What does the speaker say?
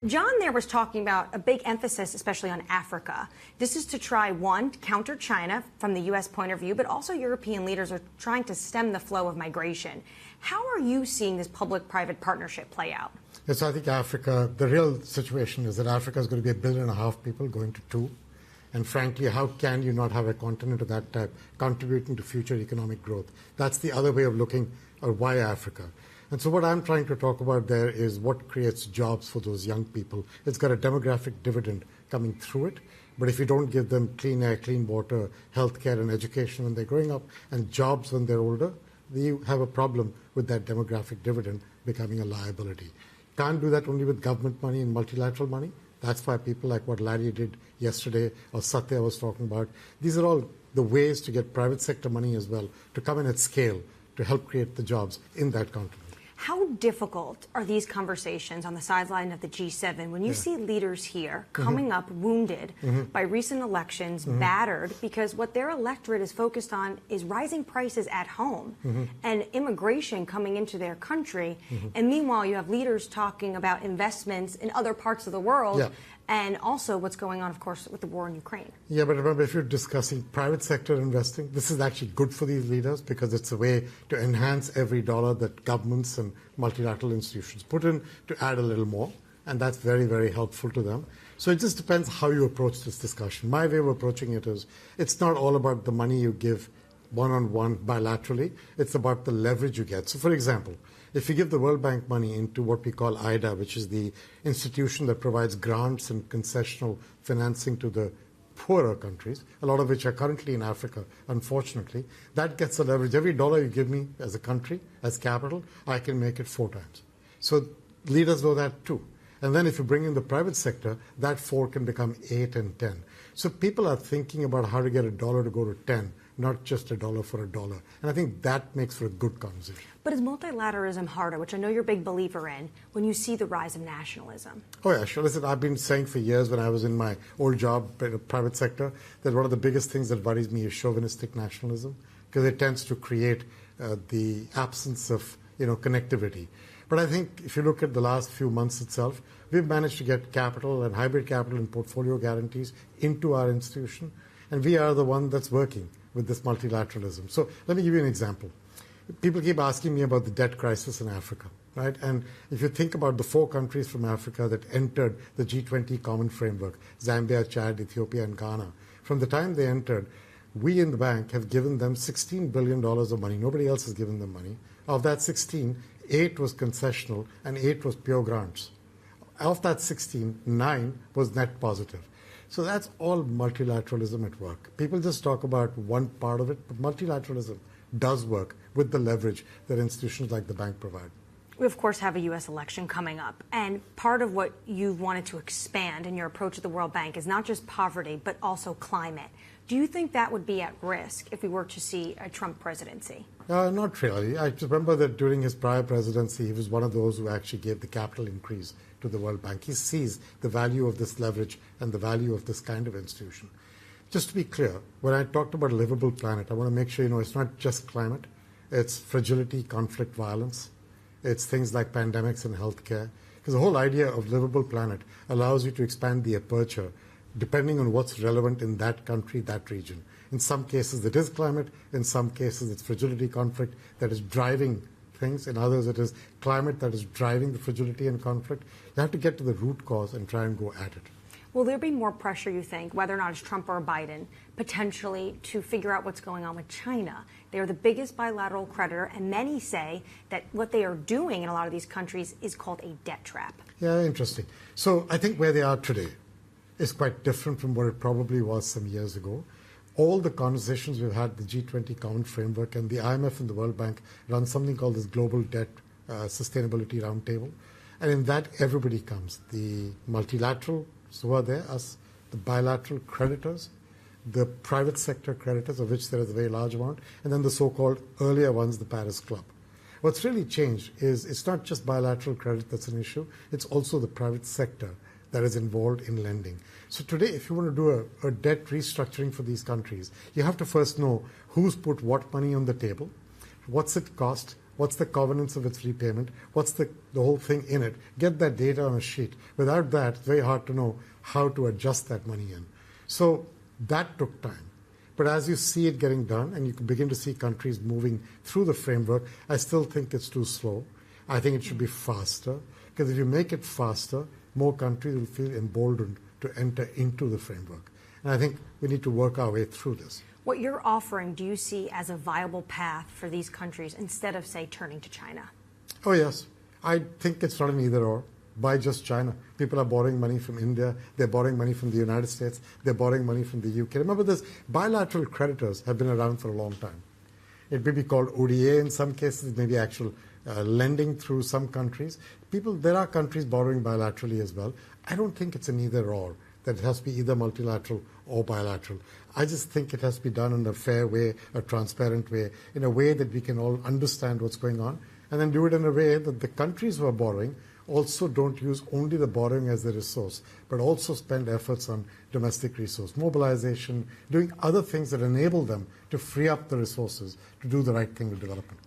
John there was talking about a big emphasis, especially on Africa. This is to try, one, counter China from the U.S. point of view, but also European leaders are trying to stem the flow of migration. How are you seeing this public-private partnership play out? Yes, I think Africa, the real situation is that Africa is going to be 1.5 billion people going to 2. And frankly, how can you not have a continent of that type contributing to future economic growth? That's the other way of looking at why Africa. And so what I'm trying to talk about there is what creates jobs for those young people. It's got a demographic dividend coming through it. But if you don't give them clean air, clean water, healthcare and education when they're growing up, and jobs when they're older, you have a problem with that demographic dividend becoming a liability. Can't do that only with government money and multilateral money. That's why people like what Larry did yesterday or Satya was talking about. These are all the ways to get private sector money as well to come in at scale to help create the jobs in that continent. How difficult are these conversations on the sideline of the G7 when you see leaders here coming up wounded by recent elections, battered, because what their electorate is focused on is rising prices at home and immigration coming into their country. And meanwhile, you have leaders talking about investments in other parts of the world and also what's going on, of course, with the war in Ukraine. Yeah, but remember, if you're discussing private sector investing, this is actually good for these leaders because it's a way to enhance every dollar that governments and multilateral institutions put in to add a little more. And that's very, very helpful to them. So it just depends how you approach this discussion. My way of approaching it is it's not all about the money you give one-on-one bilaterally. It's about the leverage you get. So, for example, if you give the World Bank money into what we call IDA, which is the institution that provides grants and concessional financing to the poorer countries, a lot of which are currently in Africa, unfortunately, that gets the leverage. Every dollar you give me as a country, as capital, I can make it 4 times. So leaders know that too. And then if you bring in the private sector, that 4 can become 8 and 10. So people are thinking about how to get a dollar to go to 10, not just a dollar for a dollar. And I think that makes for a good conversation. But is multilateralism harder, which I know you're a big believer in, when you see the rise of nationalism? Oh, yeah, sure. Listen, I've been saying for years when I was in my old job in the private sector that one of the biggest things that worries me is chauvinistic nationalism, because it tends to create the absence of, connectivity. But I think if you look at the last few months itself, we've managed to get capital and hybrid capital and portfolio guarantees into our institution, and we are the one that's working with this multilateralism. So let me give you an example. People keep asking me about the debt crisis in Africa, right? And if you think about the 4 countries from Africa that entered the G20 common framework, Zambia, Chad, Ethiopia, and Ghana, from the time they entered, we in the bank have given them $16 billion of money. Nobody else has given them money. Of that 16, 8 was concessional and 8 was pure grants. Of that 16, 9 was net positive. So that's all multilateralism at work. People just talk about one part of it, but multilateralism does work with the leverage that institutions like the bank provide. We, of course, have a U.S. election coming up. And part of what you've wanted to expand in your approach at the World Bank is not just poverty, but also climate. Do you think that would be at risk if we were to see a Trump presidency? Not really. I remember that during his prior presidency, he was one of those who actually gave the capital increase to the World Bank. He sees the value of this leverage and the value of this kind of institution. Just to be clear, when I talked about a livable planet, I want to make sure it's not just climate. It's fragility, conflict, violence. It's things like pandemics and healthcare. Because the whole idea of livable planet allows you to expand the aperture depending on what's relevant in that country, that region. In some cases, it is climate. In some cases, it's fragility, conflict that is driving things. In others, it is climate that is driving the fragility and conflict. You have to get to the root cause and try and go at it. Will there be more pressure, you think, whether or not it's Trump or Biden, potentially to figure out what's going on with China? They are the biggest bilateral creditor, and many say that what they are doing in a lot of these countries is called a debt trap. Yeah, interesting. So I think where they are today is quite different from what it probably was some years ago. All the conversations we've had, the G20 common framework and the IMF and the World Bank run something called this Global Debt Sustainability Roundtable. And in that, everybody comes. The multilateral who are there, us, the bilateral creditors, the private sector creditors, of which there is a very large amount, and then the so-called earlier ones, the Paris Club. What's really changed is it's not just bilateral credit that's an issue, it's also the private sector that is involved in lending. So today, if you want to do a debt restructuring for these countries, you have to first know who's put what money on the table, what's it cost, What's the covenants of its repayment? What's the whole thing in it? Get that data on a sheet. Without that, it's very hard to know how to adjust that money in. So that took time. But as you see it getting done and you can begin to see countries moving through the framework, I still think it's too slow. I think it should be faster, because if you make it faster, more countries will feel emboldened to enter into the framework. And I think we need to work our way through this. What you're offering, do you see as a viable path for these countries instead of, say, turning to China? Oh, yes. I think it's not an either-or. By just China. People are borrowing money from India. They're borrowing money from the United States. They're borrowing money from the UK. Remember this, bilateral creditors have been around for a long time. It may be called ODA in some cases. It may be actual lending through some countries. There are countries borrowing bilaterally as well. I don't think it's an either-or, that it has to be either multilateral or bilateral. I just think it has to be done in a fair way, a transparent way, in a way that we can all understand what's going on, and then do it in a way that the countries who are borrowing also don't use only the borrowing as the resource, but also spend efforts on domestic resource mobilization, doing other things that enable them to free up the resources to do the right thing with development.